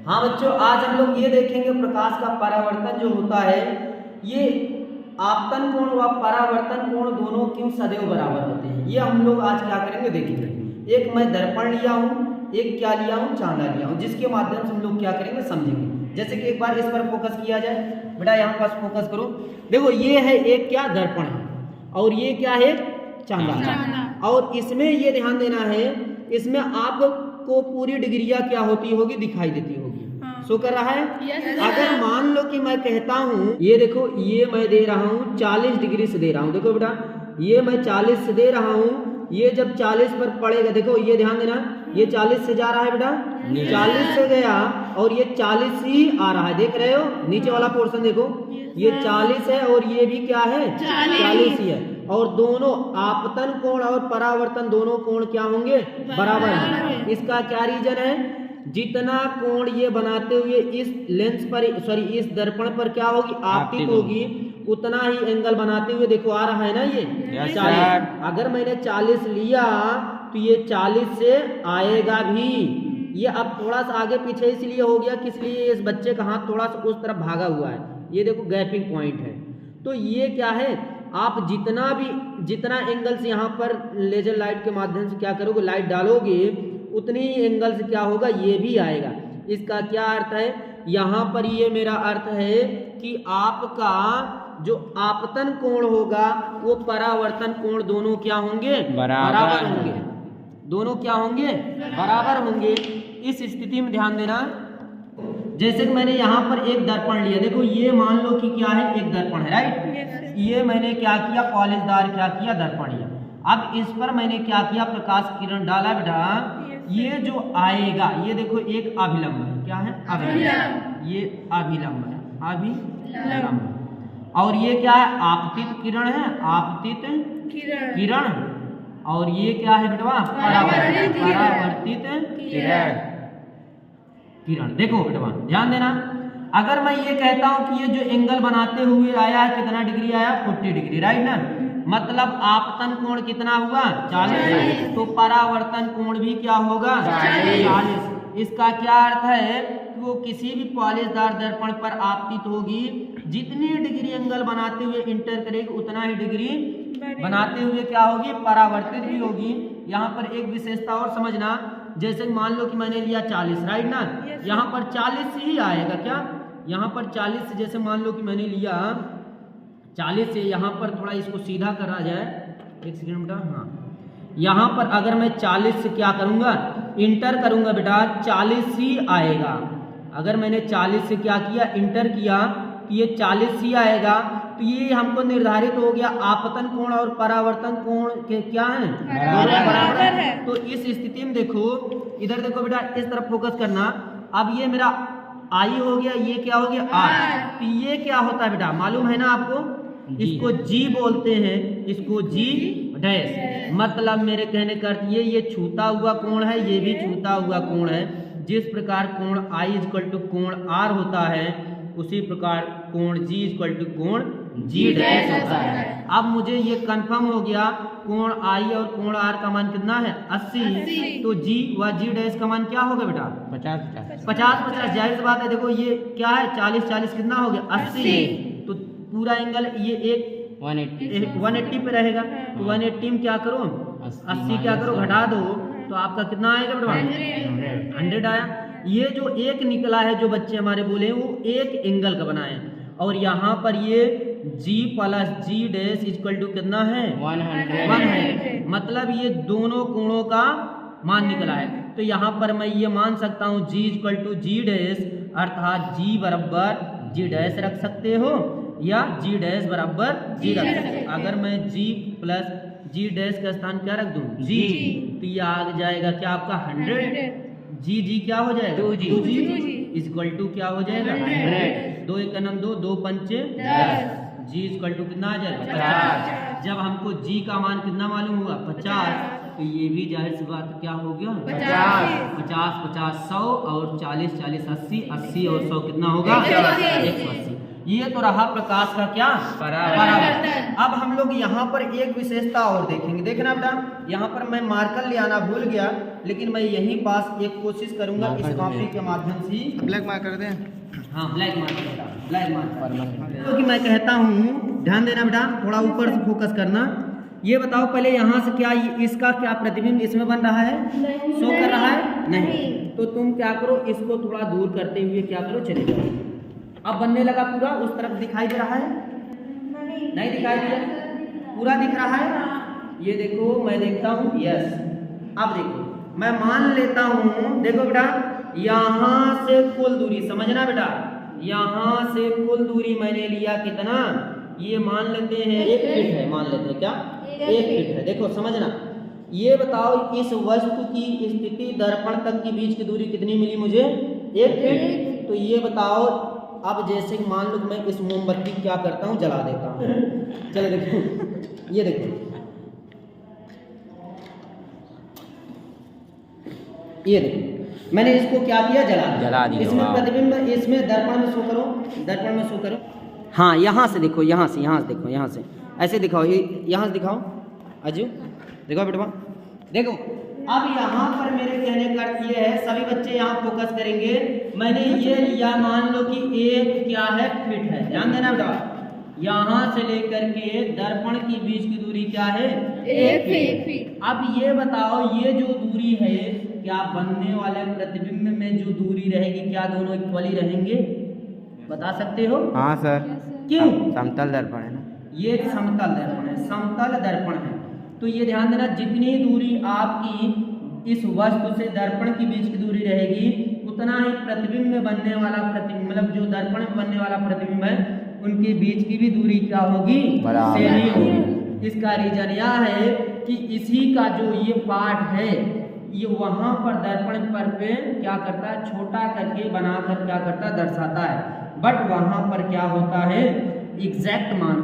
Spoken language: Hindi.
हाँ बच्चों, आज हम लोग ये देखेंगे प्रकाश का परावर्तन जो होता है, ये आपतन कोण व परावर्तन कोण दोनों क्यों सदैव बराबर होते हैं। ये हम लोग आज क्या करेंगे देखेंगे। एक मैं दर्पण लिया हूँ, एक क्या लिया हूँ, चांदा लिया हूँ, जिसके माध्यम से हम लोग क्या करेंगे समझेंगे। जैसे कि एक बार इस पर फोकस किया जाए, बेटा यहाँ पास फोकस करो। देखो ये है एक क्या दर्पण है और ये क्या है चांदा, और इसमें ये ध्यान देना है, इसमें आपको पूरी डिग्रियां क्या होती होगी, दिखाई देती होगी। शो कर रहा है। अगर मान लो कि मैं कहता हूँ, ये देखो ये मैं दे रहा हूँ 40 डिग्री से दे रहा हूँ। देखो बेटा ये मैं 40 से दे रहा हूँ, ये जब 40 पर पड़ेगा, देखो ये ध्यान देना, ये 40 से जा रहा है बेटा, 40 से गया और ये 40 ही आ रहा है। देख रहे हो नीचे वाला पोर्शन, देखो ये 40 है और ये भी क्या है 40 ही है। और दोनों आपतन कोण और परावर्तन दोनों कोण क्या होंगे, बराबर हैं। इसका क्या रीजन है, जितना कोण ये बनाते हुए इस लेंस पर, सॉरी इस दर्पण पर क्या होगी, आपतित होगी, उतना ही एंगल बनाते हुए देखो आ रहा है ना ये 40। अगर मैंने 40 लिया तो ये 40 से आएगा भी। ये अब थोड़ा सा आगे पीछे इसलिए हो गया, किस लिए, इस बच्चे का हाथ थोड़ा सा उस तरफ भागा हुआ है, ये देखो गैपिंग पॉइंट है। तो ये क्या है, आप जितना एंगल से यहाँ पर लेजर लाइट के माध्यम से क्या करोगे, लाइट डालोगे, उतनी ही एंगल से क्या होगा, ये भी आएगा। इसका क्या अर्थ है, यहाँ पर ये मेरा अर्थ है कि आपका जो आपतन कोण होगा वो परावर्तन कोण दोनों क्या होंगे, बराबर होंगे। दोनों क्या होंगे, बराबर होंगे। इस स्थिति में ध्यान देना, जैसे कि मैंने यहाँ पर एक दर्पण लिया, देखो ये मान लो कि क्या है, एक दर्पण है, राइट। ये मैंने क्या किया, पॉलिशदार क्या किया, दर्पण लिया। अब इस पर मैंने क्या किया, प्रकाश किरण डाला बेटा। ये जो आएगा, ये देखो एक अभिलंब है, क्या है, अभिलंब, ये अभिलंब है, अभिलंब। और ये क्या है, आपतित किरण है, आपतित किरण। और ये क्या है बेटवा, परावर्तित किरण। देखो बेटवा ध्यान देना, अगर मैं ये कहता हूं कि ये जो एंगल बनाते हुए आया है, कितना डिग्री आया, 40 डिग्री, राइट ना, मतलब आपतन कोण कितना हुआ, 40। तो परावर्तन कोण भी क्या होगा, 40। इसका क्या अर्थ है कि वो किसी भी पॉलिशदार दर्पण पर आपतित होगी, जितनी डिग्री एंगल बनाते हुए इंटर करेगी, उतना ही डिग्री बनाते हुए क्या होगी, परावर्तित भी होगी। यहाँ पर एक विशेषता और समझना, जैसे मान लो कि मैंने लिया 40, राइट ना, यहाँ पर 40 ही आएगा, क्या यहाँ पर 40 से, जैसे मान लो कि मैंने लिया 40 से, यहाँ पर थोड़ा इसको सीधा करा जाए, एक सेकंड बेटा, हाँ, यहाँ पर अगर मैं 40 से क्या करूँगा, इंटर करूँगा बेटा, 40 ही आएगा। अगर मैंने 40 से क्या किया, इंटर किया, तो ये 40 ही आएगा। तो ये हमको निर्धारित हो गया, आपतन कोण और परावर्तन कोण के क्या हैं, दोनों बराबर है। तो इस स्थिति में देखो, इधर देखो बेटा, इस तरफ फोकस करना। अब ये मेरा आई हो गया, ये क्या हो गया, आर। तो ये क्या होता है बेटा, मालूम है ना आपको, इसको जी बोलते हैं, इसको जी डैश। मतलब मेरे कहने का अर्थ ये छूता हुआ कोण है, ये भी छूता हुआ कोण है। जिस प्रकार कोण आई इक्वल टू कोण आर होता है, उसी प्रकार कोण जी इक्वल टू कोण जी डैश होता है। अब मुझे ये कंफर्म हो गया, कोण आई और कोण आर का मान कितना है, 80। तो जी व जी डैश का मान क्या होगा बेटा, 50। जाहिर सी बात है, देखो ये क्या है, 40 कितना हो गया, 80। तो पूरा एंगल ये एक 180 पे रहेगा। तो 180 में क्या करो, 80 क्या करो, घटा दो, तो आपका कितना आएगा बेटा, 100 आया। ये जो एक निकला है, जो बच्चे हमारे बोले वो एक एंगल का बना है, और यहाँ पर ये G plus G dash equal to कितना है, 100। मतलब ये दोनों कोणों का मान निकला है। तो यहाँ पर मैं ये मान सकता हूँ G equal to G dash, अर्थात G बराबर जी डैश रख सकते हो, या जी डैश बराबर जी रख सकते हो। अगर मैं G प्लस जी डैश का स्थान क्या रख दूँ, G, तो ये आ जाएगा क्या आपका 100। जी क्या हो जाएगा, 2G इक्वल टू क्या हो जाएगा, 100। 2 1 2, 2 5 10। जी इक्वल टू कितना आ जाएगा, 50। जब हमको जी का मान कितना मालूम हुआ, 50, तो ये भी जाहिर सी बात क्या हो गया, 50 100 और 40 80 और 100 कितना होगा, 180। ये तो रहा प्रकाश का क्या परावर्तन। अब हम लोग यहाँ पर एक विशेषता और देखेंगे। देखना बेटा, यहाँ पर मैं मार्कर ले आना भूल गया, लेकिन मैं यहीं पास एक कोशिश करूंगा इस कॉपी के माध्यम से। ब्लैक मार्कर दें? हाँ ब्लैक मार्कर बेटा, ब्लैक मार्कर। तो कि मैं कहता हूँ, ध्यान देना बेटा, थोड़ा ऊपर से फोकस करना। ये बताओ पहले यहाँ से क्या इसका क्या प्रतिबिंब इसमें बन रहा है, शो कर रहा है? नहीं। तो तुम क्या करो, इसको थोड़ा दूर करते हुए क्या करो, चले जाओ। अब बनने लगा पूरा, उस तरफ दिखाई दे रहा है? नहीं दिखाई दे रहा, पूरा दिख रहा है। ये देखो मैं देखता हूँ, यस। अब देखो मैं मान लेता हूँ, देखो बेटा यहाँ से कुल दूरी समझना बेटा, यहाँ से कुल दूरी मैंने लिया कितना, ये मान लेते हैं 1 फीट है, मान लेते हैं क्या 1 फीट है। देखो समझना, ये बताओ इस वस्तु की स्थिति दर्पण तक की बीच की दूरी कितनी मिली मुझे, 1 फीट। तो ये बताओ, अब जैसे मान लो मैं इस मोमबत्ती क्या करता हूँ, जला देता हूँ। चलो देखो, ये देखो, ये देखो मैंने इसको क्या किया, जला दिया। इसमें प्रतिबिंब, इसमें दर्पण में शो करो, दर्पण में शो करो। हाँ यहाँ से देखो, यहाँ से देखो, यहाँ से ऐसे दिखाओ, यहाँ से दिखाओ अजू, देखो बेटवा, देखो। अब यहाँ पर मेरे कहने का अर्थ ये है, सभी बच्चे यहाँ फोकस करेंगे। मैंने ये लिया, मान लो कि एक क्या है, फीट है, ध्यान देना बेटा। यहाँ से लेकर के दर्पण की बीच की दूरी क्या है, 1 फीट। अब ये बताओ, ये जो दूरी है, क्या बनने वाले प्रतिबिंब में जो दूरी रहेगी, क्या दोनों इक्वली रहेंगे? बता सकते हो? हाँ सर। क्यों? समतल दर्पण है ना, ये समतल दर्पण है, समतल दर्पण है। तो ये ध्यान देना, जितनी दूरी आपकी इस वस्तु से दर्पण की बीच की दूरी रहेगी, उतना ही प्रतिबिंब में बनने वाला प्रतिबिंब, मतलब जो दर्पण में बनने वाला प्रतिबिंब है, उनके बीच की भी दूरी क्या होगी, सेम ही होगी। इसका रीजन यह है कि इसी का जो ये पार्ट है, ये वहां पर दर्पण पर पे क्या करता है, छोटा करके बनाकर क्या करता है, दर्शाता है। बट वहां पर क्या होता है, एग्जैक्ट मान